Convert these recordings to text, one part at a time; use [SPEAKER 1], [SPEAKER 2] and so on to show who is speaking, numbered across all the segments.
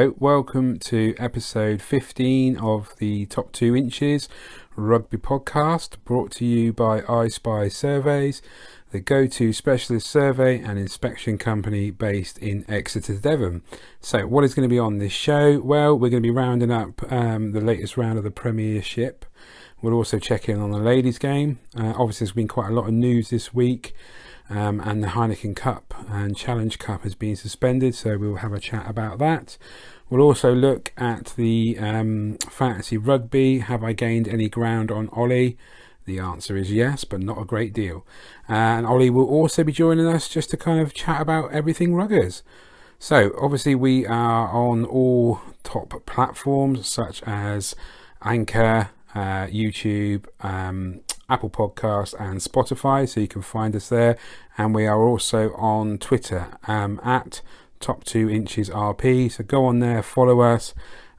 [SPEAKER 1] Hello, welcome to episode 15 of the Top 2 Inches Rugby Podcast, brought to you by I Spy Surveys, the go-to specialist survey and inspection company based in Exeter, Devon. So what is going to be on this show? Well, we're going to be rounding up the latest round of the Premiership. We'll also check in on the ladies' game. Obviously, there's been quite a lot of news this week. And the Heineken Cup and Challenge Cup has been suspended, so we'll have a chat about that. We'll also look at the fantasy rugby. Have I gained any ground on Ollie? The answer is yes, but not a great deal. And Ollie will also be joining us just to kind of chat about everything ruggers. So obviously we are on all top platforms such as Anchor, YouTube, Apple Podcast and Spotify, so you can find us there. And we are also on Twitter at Top 2 Inches RP. So go on there, follow us,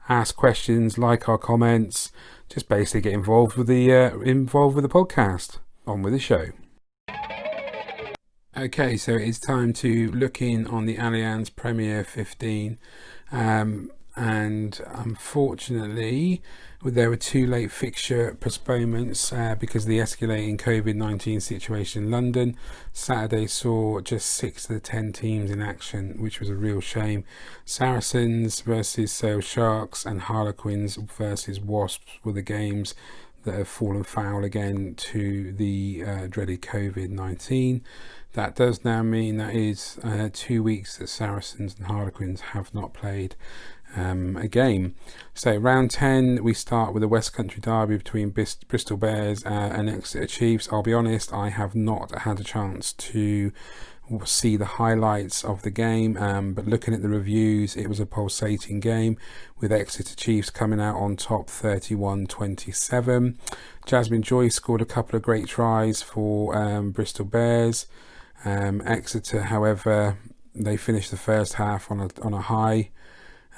[SPEAKER 1] ask questions, like our comments, just basically get involved with the podcast. On with the show. Okay, so it's time to look in on the Allianz Premier 15. And unfortunately, there were two late fixture postponements because of the escalating COVID-19 situation in London. Saturday saw just 6 of the 10 teams in action, which was a real shame. Saracens versus Sale Sharks and Harlequins versus Wasps were the games that have fallen foul again to the dreaded COVID-19. That does now mean that is 2 weeks that Saracens and Harlequins have not played a game. So round 10 we start with a West Country derby between Bristol Bears and Exeter Chiefs. I'll be honest, I have not had a chance to see the highlights of the game, but looking at the reviews, it was a pulsating game with Exeter Chiefs coming out on top 31-27. Jasmine Joyce scored a couple of great tries for Bristol Bears. Exeter, however, they finished the first half on a high.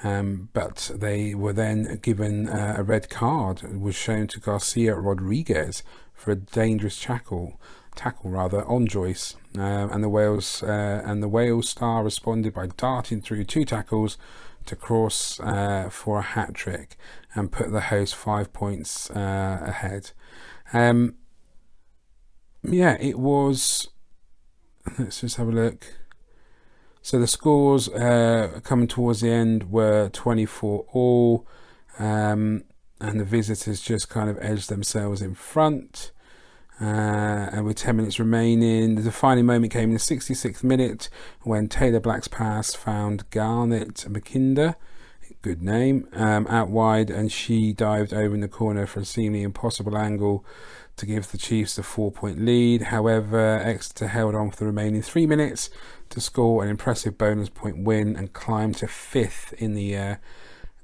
[SPEAKER 1] But they were then given a red card. It was shown to Garcia Rodriguez for a dangerous tackle on Joyce, and the Wales star responded by darting through 2 tackles to cross for a hat trick and put the host 5 points ahead. It was. Let's just have a look. So the scores coming towards the end were 24-all, and the visitors just kind of edged themselves in front. And with 10 minutes remaining, the defining moment came in the 66th minute when Taylor Black's pass found Garnet McKinder, good name, out wide, and she dived over in the corner for a seemingly impossible angle to give the Chiefs a 4-point lead. However, Exeter held on for the remaining 3 minutes to score an impressive bonus point win and climb to 5th in the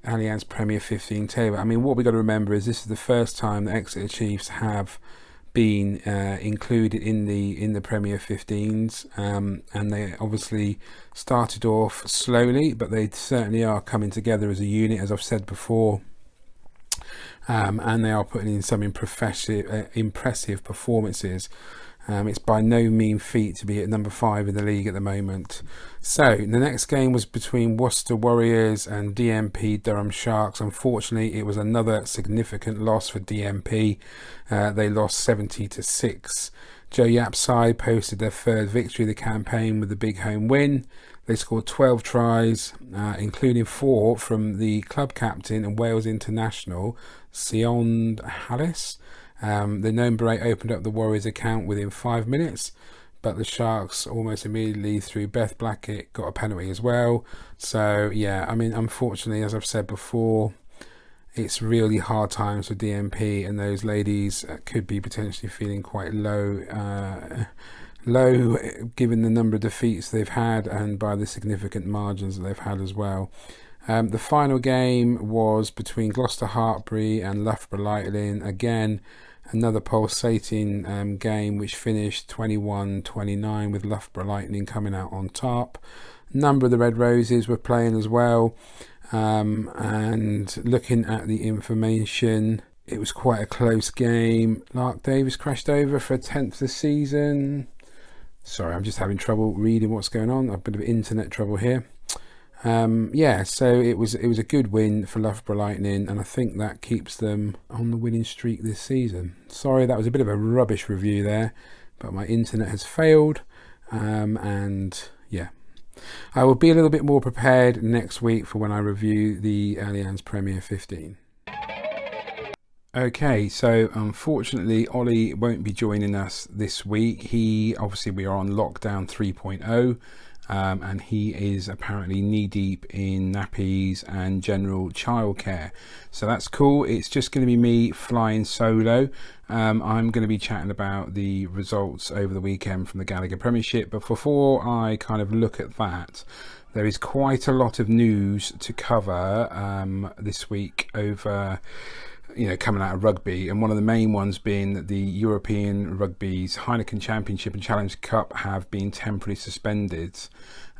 [SPEAKER 1] Allianz Premier 15 table. I mean, what we got to remember is this is the first time the Exeter Chiefs have been included in the Premier 15s, and they obviously started off slowly, but they certainly are coming together as a unit, as I've said before. And they are putting in some impressive performances. It's by no mean feat to be at number 5 in the league at the moment. So the next game was between Worcester Warriors and DMP Durham Sharks. Unfortunately, it was another significant loss for DMP. They lost 70-6. Joe Yapp's side posted their third victory of the campaign with a big home win. They scored 12 tries, including 4 from the club captain and Wales international, Sion Hallis. The number 8 opened up the Warriors account within 5 minutes, but the Sharks almost immediately through Beth Blackett got a penalty as well. So yeah, I mean, unfortunately, as I've said before, it's really hard times for DMP, and those ladies could be potentially feeling quite low given the number of defeats they've had and by the significant margins that they've had as well. The final game was between Gloucester Hartpury and Loughborough Lightning. Again, another pulsating game which finished 21-29 with Loughborough Lightning coming out on top. A number of the Red Roses were playing as well, and looking at the information, it was quite a close game. Lark Davis crashed over for a 10th this season. Sorry, I'm just having trouble reading what's going on. A bit of internet trouble here. So it was a good win for Loughborough Lightning, and I think that keeps them on the winning streak this season. Sorry, that was a bit of a rubbish review there, but my internet has failed, and yeah. I will be a little bit more prepared next week for when I review the Allianz Premier 15. Okay, so unfortunately Ollie won't be joining us this week. We are on lockdown 3.0, and he is apparently knee deep in nappies and general childcare. So that's cool. It's just going to be me flying solo. I'm going to be chatting about the results over the weekend from the Gallagher Premiership. But before I kind of look at that, there is quite a lot of news to cover this week over coming out of rugby, and one of the main ones being that the European Rugby's Heineken Championship and Challenge Cup have been temporarily suspended,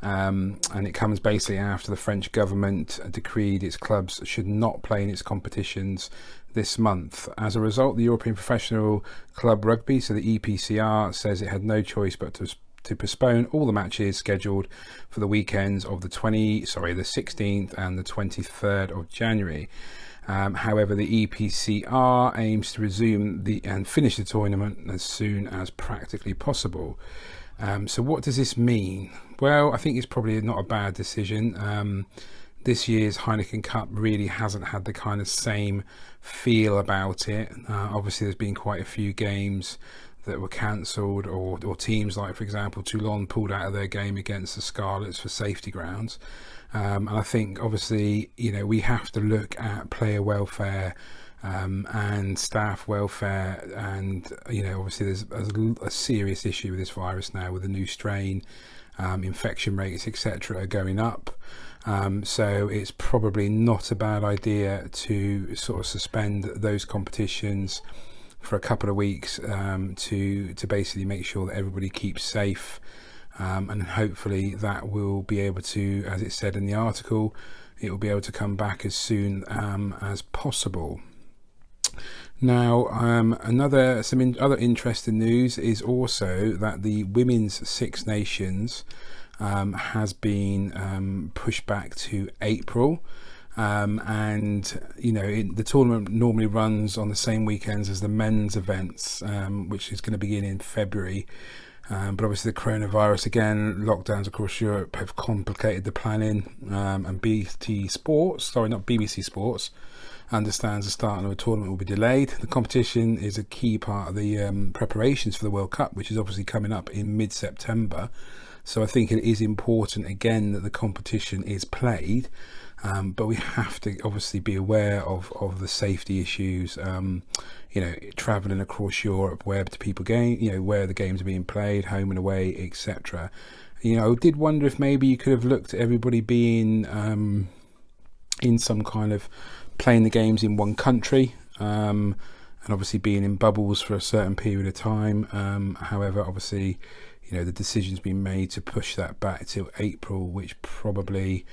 [SPEAKER 1] and it comes basically after the French government decreed its clubs should not play in its competitions this month. As a result, the European Professional Club Rugby, so the EPCR, says it had no choice but to postpone all the matches scheduled for the weekends of the 16th and the 23rd of January. However, the EPCR aims to resume and finish the tournament as soon as practically possible. So what does this mean? Well, I think it's probably not a bad decision. This year's Heineken Cup really hasn't had the kind of same feel about it. Obviously, there's been quite a few games that were cancelled, or teams like, for example, Toulon pulled out of their game against the Scarlets for safety grounds. And I think, obviously, we have to look at player welfare and staff welfare, and obviously there's a serious issue with this virus now with the new strain. Infection rates, etc., are going up. So it's probably not a bad idea to sort of suspend those competitions for a couple of weeks to basically make sure that everybody keeps safe. And hopefully that will be able to, as it said in the article, it will be able to come back as soon as possible. Now, other interesting news is also that the Women's Six Nations has been pushed back to April. And the tournament normally runs on the same weekends as the men's events, which is going to begin in February. But obviously the coronavirus, again, lockdowns across Europe have complicated the planning, and BBC Sports understands the start of the tournament will be delayed. The competition is a key part of the preparations for the World Cup, which is obviously coming up in mid-September. So I think it is important, again, that the competition is played, but we have to obviously be aware of the safety issues. Travelling across Europe, where do people where the games are being played, home and away, etc. I did wonder if maybe you could have looked at everybody being in some kind of playing the games in one country, and obviously being in bubbles for a certain period of time. However, obviously, the decision's been made to push that back till April, which probably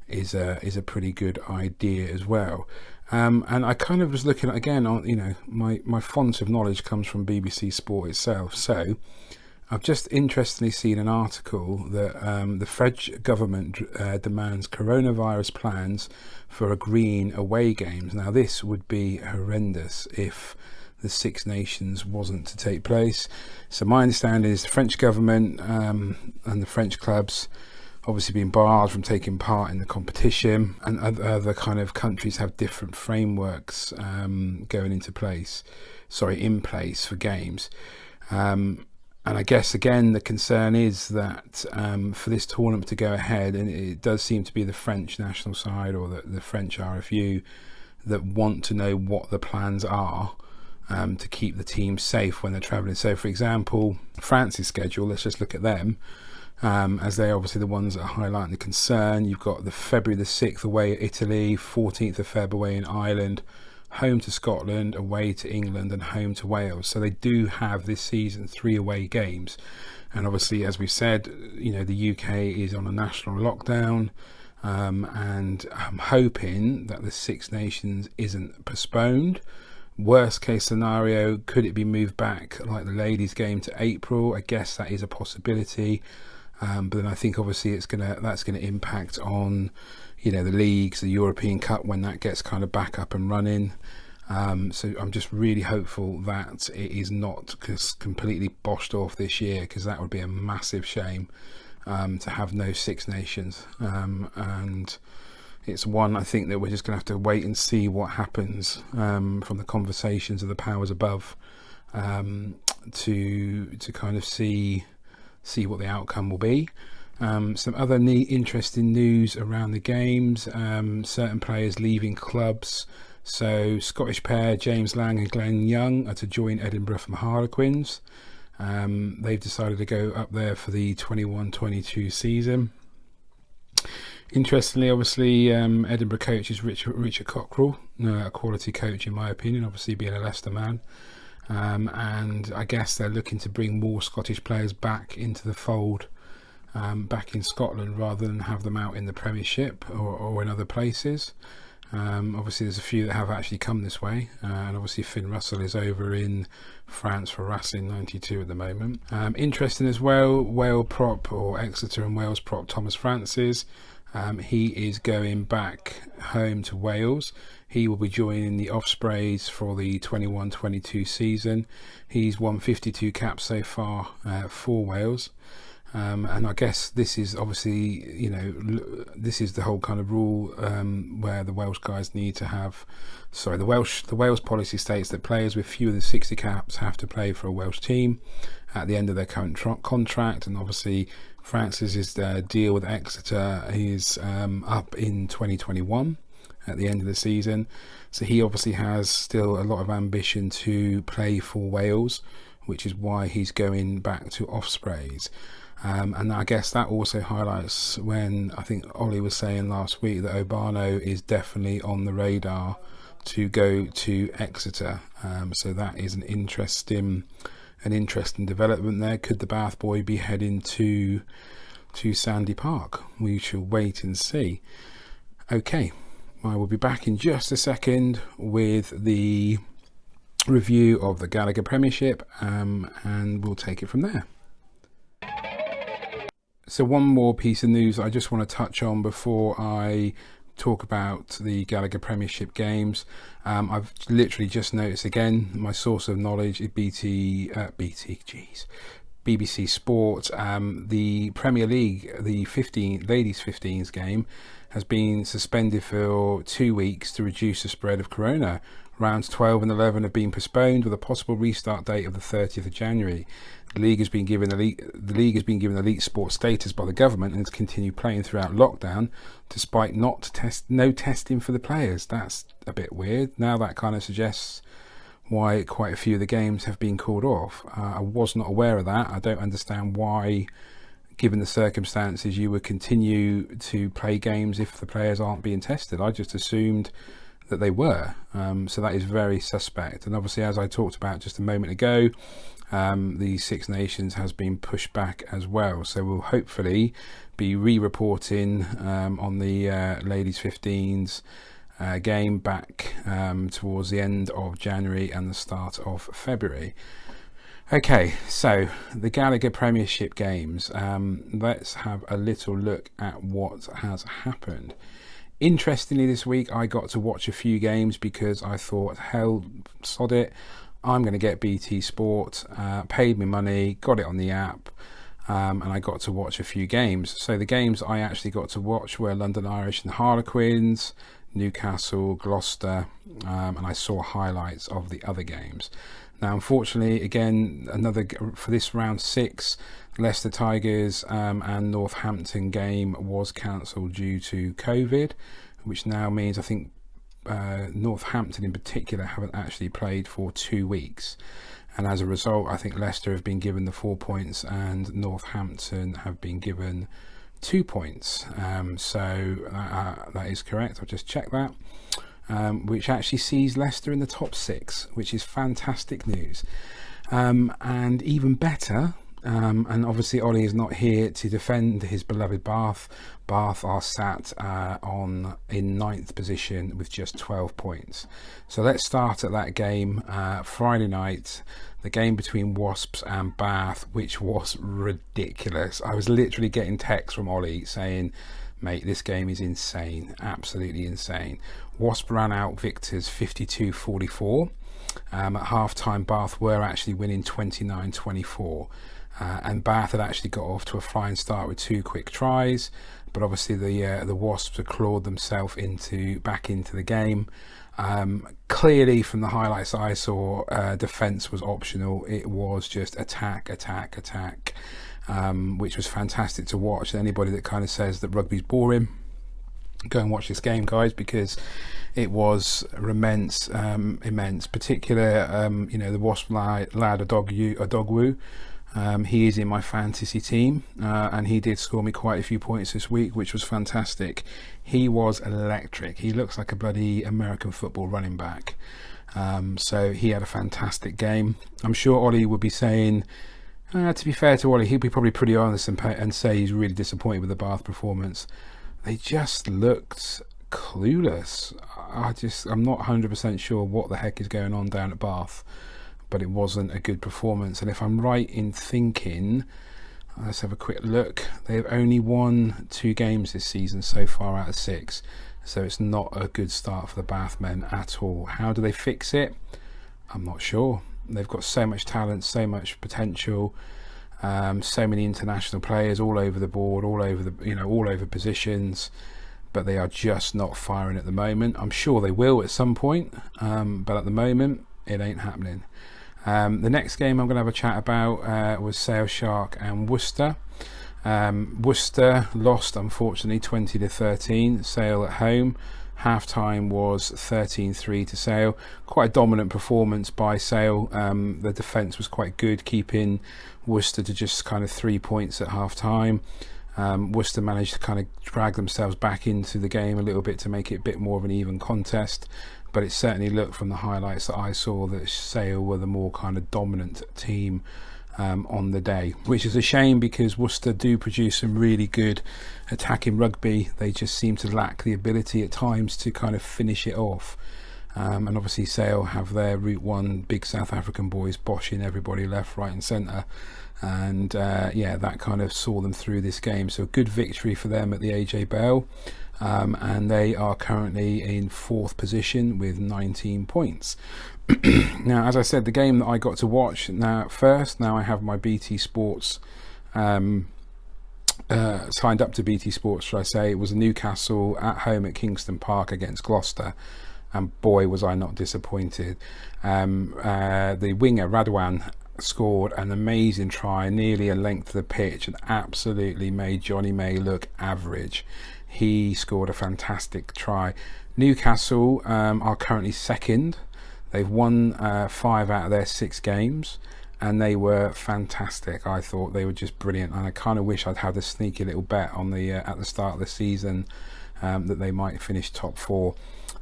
[SPEAKER 1] is a pretty good idea as well. And I kind of was looking at, again, on my font of knowledge comes from BBC Sport itself. So I've just interestingly seen an article that the French government demands coronavirus plans for agreeing away games. Now, this would be horrendous if the Six Nations wasn't to take place. So my understanding is the French government and the French clubs obviously being barred from taking part in the competition, and other kind of countries have different frameworks in place for games. And I guess, again, the concern is that for this tournament to go ahead, and it does seem to be the French national side or the French RFU that want to know what the plans are to keep the team safe when they're travelling. So, for example, France's schedule, let's just look at them, as they're obviously the ones that are highlighting the concern. You've got the February the 6th away at Italy, 14th of Feb away in Ireland, home to Scotland, away to England, and home to Wales. So they do have this season 3 away games. And obviously, as we said, the UK is on a national lockdown, and I'm hoping that the Six Nations isn't postponed. Worst case scenario, could it be moved back like the ladies game to April? I guess that is a possibility. But then I think obviously that's going to impact on, the leagues, the European Cup, when that gets kind of back up and running. So I'm just really hopeful that it is not completely boshed off this year, because that would be a massive shame, to have no Six Nations. And it's one I think that we're just going to have to wait and see what happens from the conversations of the powers above, to kind of see what the outcome will be. Some other interesting news around the games. Certain players leaving clubs. So Scottish pair James Lang and Glenn Young are to join Edinburgh from Harlequins. They've decided to go up there for the 21-22 season. Interestingly, obviously, Edinburgh coach is Richard Cockrell, a quality coach in my opinion, obviously being a Leicester man. And I guess they're looking to bring more Scottish players back into the fold, back in Scotland, rather than have them out in the Premiership or in other places. Obviously there's a few that have actually come this way, and obviously Finn Russell is over in France for Racing 92 at the moment. Interesting as well, Wales prop, or Exeter and Wales prop, Thomas Francis, he is going back home to Wales. He will be joining the Ospreys for the 21-22 season. He's won 52 caps so far for Wales. And I guess this is obviously, this is the whole kind of rule where the Welsh guys need to have. The Wales policy states that players with fewer than 60 caps have to play for a Welsh team at the end of their current contract. And obviously, Francis's deal with Exeter is up in 2021 at the end of the season. So he obviously has still a lot of ambition to play for Wales, which is why he's going back to Ospreys. And I guess that also highlights when I think Ollie was saying last week that Obano is definitely on the radar to go to Exeter. So that is an interesting development there. Could the Bath boy be heading to Sandy Park? We shall wait and see. Okay, I will be back in just a second with the review of the Gallagher Premiership, and we'll take it from there. So one more piece of news I just want to touch on before I talk about the Gallagher Premiership games. I've literally just noticed again, my source of knowledge is BBC Sport. The Premier League, the ladies 15s game, has been suspended for 2 weeks to reduce the spread of corona. Rounds 12 and 11 have been postponed, with a possible restart date of the 30th of January. The league has been given elite sport status by the government and has continued playing throughout lockdown, despite no testing for the players. That's a bit weird. Now that kind of suggests why quite a few of the games have been called off. I was not aware of that. I don't understand why, given the circumstances, you would continue to play games if the players aren't being tested. I just assumed that they were. So that is very suspect. And obviously, as I talked about just a moment ago, the Six Nations has been pushed back as well. So we'll hopefully be re-reporting on the ladies 15s game back towards the end of January and the start of February. Okay, so the Gallagher Premiership games. Let's have a little look at what has happened. Interestingly, this week I got to watch a few games because I thought, hell, sod it, I'm going to get BT Sport, paid me money, got it on the app, and I got to watch a few games. So the games I actually got to watch were London Irish and Harlequins, Newcastle, Gloucester, and I saw highlights of the other games. Now, unfortunately, again, for this round 6, Leicester Tigers and Northampton game was cancelled due to COVID, which now means I think Northampton in particular haven't actually played for 2 weeks. And as a result, I think Leicester have been given the 4 points and Northampton have been given 2 points. So that is correct. I'll just check that. Which actually sees Leicester in the top 6, which is fantastic news. And even better, and obviously Ollie is not here to defend his beloved Bath. Bath are sat in 9th position with just 12 points. So let's start at that game, Friday night, the game between Wasps and Bath, which was ridiculous. I was literally getting texts from Ollie saying, mate, this game is insane, absolutely insane. Wasps ran out victors 52-44. At half-time, Bath were actually winning 29-24. And Bath had actually got off to a flying start with 2 quick tries, but obviously the Wasps had clawed themselves back into the game. Clearly, from the highlights I saw, defence was optional. It was just attack, which was fantastic to watch. Anybody that kind of says that rugby's boring, go and watch this game, guys, because it was immense. Particular, the Wasp lad, Adogwu. He is in my fantasy team, and he did score me quite a few points this week, which was fantastic. He was electric. He looks like a bloody American football running back. So he had a fantastic game. I'm sure Ollie would be saying, to be fair to Ollie, he'd be probably pretty honest and say he's really disappointed with the Bath performance. They just looked clueless. I'm not 100% sure what the heck is going on down at Bath, but it wasn't a good performance. And if I'm right in thinking, let's have a quick look, they've only won 2 games this season so far out of 6, so it's not a good start for the Bath men at all. How do they fix it? I'm not sure. They've got so much talent, so much potential, so many international players all over the board, all over positions, but they are just not firing at the moment. I'm sure they will at some point, but at the moment it ain't happening. The next game I'm going to have a chat about was Sale Shark and Worcester. Worcester lost, unfortunately, 20-13. Sale at home. Half-time was 13-3 to Sale. Quite a dominant performance by Sale. The defence was quite good, keeping Worcester to just kind of 3 points at half-time. Worcester managed to kind of drag themselves back into the game a little bit to make it a bit more of an even contest, but it certainly looked from the highlights that I saw that Sale were the more kind of dominant team on the day, which is a shame because Worcester do produce some really good attacking rugby. They just seem to lack the ability at times to kind of finish it off. And obviously Sale have their Route 1 big South African boys boshing everybody left, right and centre. And that kind of saw them through this game. So a good victory for them at the AJ Bell. And they are currently in 4th position with 19 points. Now, as I said, the game that I got to watch now I have my BT Sports signed up to BT Sports, should I say. It was Newcastle at home at Kingston Park against Gloucester, and boy was I not disappointed. The winger Radwan scored an amazing try, nearly a length of the pitch, and absolutely made Johnny May look average. He scored a fantastic try. Newcastle are currently 2nd. They've won 5 out of their 6 games, and they were fantastic. I thought they were just brilliant, and I kind of wish I'd had a sneaky little bet on the at the start of the season that they might finish top 4.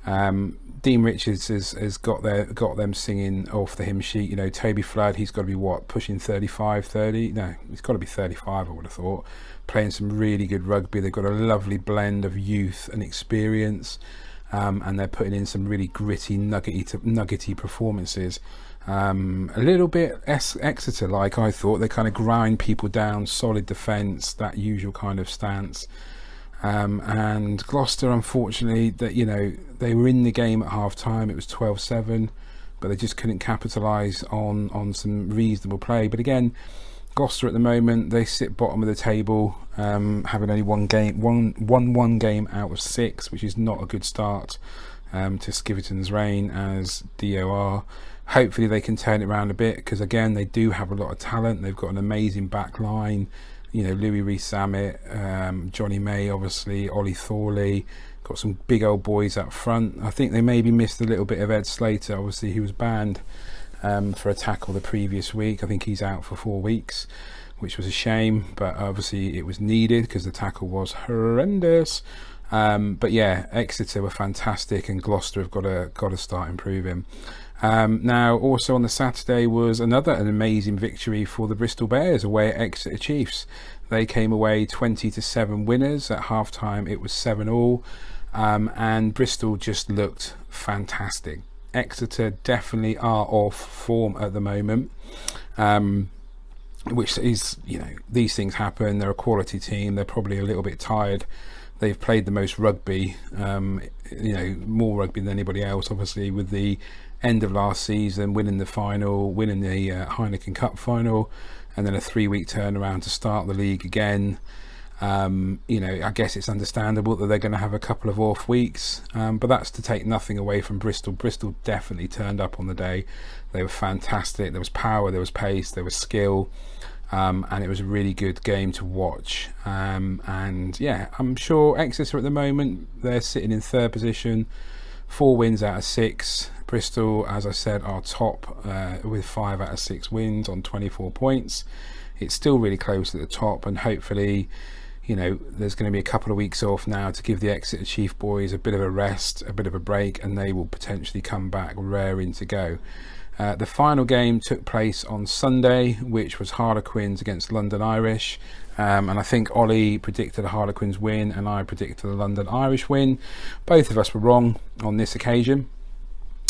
[SPEAKER 1] Dean Richards has got them singing off the hymn sheet. You know, Toby Flood, he's got to be pushing 30? No, he's got to be 35, I would have thought. Playing some really good rugby. They've got a lovely blend of youth and experience, and they're putting in some really gritty, nuggety performances. A little bit Exeter like, I thought. They kind of grind people down, solid defence, that usual kind of stance. And Gloucester, unfortunately, they were in the game at half time. It was 12-7, but they just couldn't capitalise on some reasonable play. But again, Gloucester at the moment, they sit bottom of the table, having only one game out of 6, which is not a good start to Skiverton's reign as DOR. Hopefully they can turn it around a bit, because again, they do have a lot of talent. They've got an amazing back line. Louis Rees-Zammit, Johnny May, obviously, Ollie Thorley, got some big old boys up front. I think they maybe missed a little bit of Ed Slater. Obviously, he was banned for a tackle the previous week. I think he's out for 4 weeks, which was a shame, but obviously it was needed because the tackle was horrendous. But yeah, Exeter were fantastic, and Gloucester have got to start improving. Now, also on the Saturday was an amazing victory for the Bristol Bears away at Exeter Chiefs. They came away 20-7 winners. At half-time it was 7-all, and Bristol just looked fantastic. Exeter definitely are off form at the moment, which is, these things happen. They're a quality team. They're probably a little bit tired. They've played the most rugby, more rugby than anybody else, obviously, with the end of last season, winning the final, winning the Heineken Cup final, and then a 3-week turnaround to start the league again. I guess it's understandable that they're going to have a couple of off weeks, but that's to take nothing away from Bristol. Bristol definitely turned up on the day. They were fantastic. There was power, there was pace, there was skill, and it was a really good game to watch. And yeah, I'm sure Exeter at the moment, they're sitting in third position, 4 wins out of 6. Bristol, as I said, are top with 5 out of 6 wins on 24 points. It's still really close at the top, and hopefully, there's going to be a couple of weeks off now to give the Exeter Chief boys a bit of a rest, a bit of a break, and they will potentially come back raring to go. The final game took place on Sunday, which was Harlequins against London Irish, and I think Ollie predicted a Harlequins win and I predicted a London Irish win. Both of us were wrong on this occasion.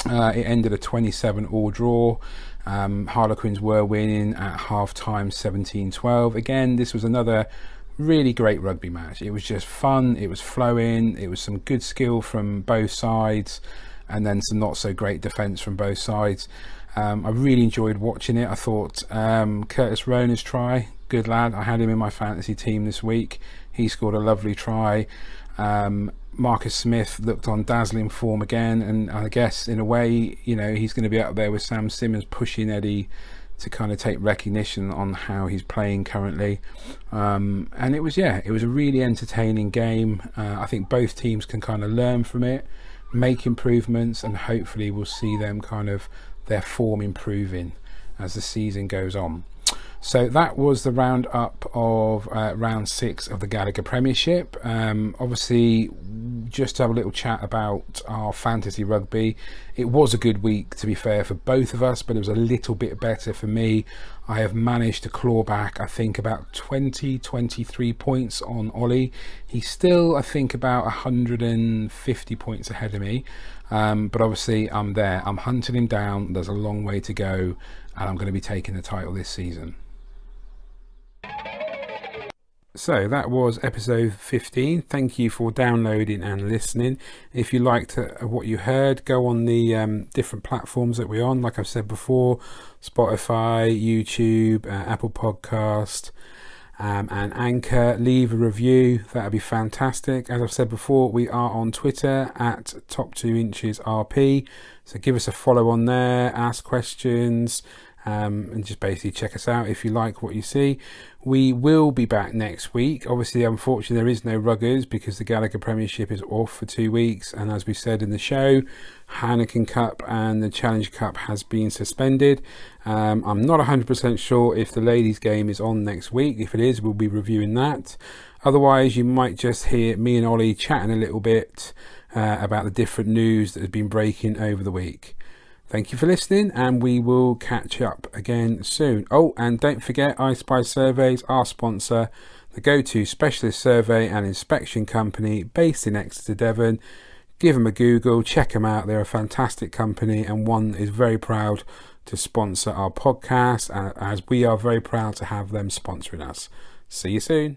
[SPEAKER 1] It ended a 27-all draw. Harlequins were winning at half-time 17-12. Again, this was another really great rugby match. It was just fun, it was flowing, it was some good skill from both sides, and then some not so great defence from both sides. I really enjoyed watching it. I thought Curtis Rona's try, good lad. I had him in my fantasy team this week. He scored a lovely try. Marcus Smith looked on dazzling form again, and I guess in a way, he's going to be up there with Sam Simmons, pushing Eddie to kind of take recognition on how he's playing currently. And it was a really entertaining game. I think both teams can kind of learn from it, make improvements, and hopefully we'll see them kind of their form improving as the season goes on. So that was the round-up of round 6 of the Gallagher Premiership. Obviously, just to have a little chat about our fantasy rugby. It was a good week, to be fair, for both of us, but it was a little bit better for me. I have managed to claw back, I think, about 23 points on Ollie. He's still, I think, about 150 points ahead of me. But obviously, I'm there. I'm hunting him down. There's a long way to go, and I'm going to be taking the title this season. So that was episode 15. Thank you for downloading and listening. If you liked what you heard, go on the different platforms that we're on. Like I've said before, Spotify, YouTube, Apple Podcast, and Anchor. Leave a review. That would be fantastic. As I've said before, we are on Twitter at top2inchesrp. So give us a follow on there, ask questions, and just basically check us out if you like what you see. We will be back next week. Obviously, unfortunately, there is no ruggers because the Gallagher Premiership is off for 2 weeks, and as we said in the show, Heineken Cup and the Challenge Cup has been suspended. I'm not 100% sure if the ladies game is on next week. If it is, we'll be reviewing that. Otherwise, you might just hear me and Ollie chatting a little bit about the different news that has been breaking over the week. Thank you for listening, and we will catch up again soon. Oh, and don't forget, I Spy Surveys, our sponsor, the go-to specialist survey and inspection company based in Exeter, Devon. Give them a Google, check them out. They're a fantastic company, and one that is very proud to sponsor our podcast, as we are very proud to have them sponsoring us. See you soon.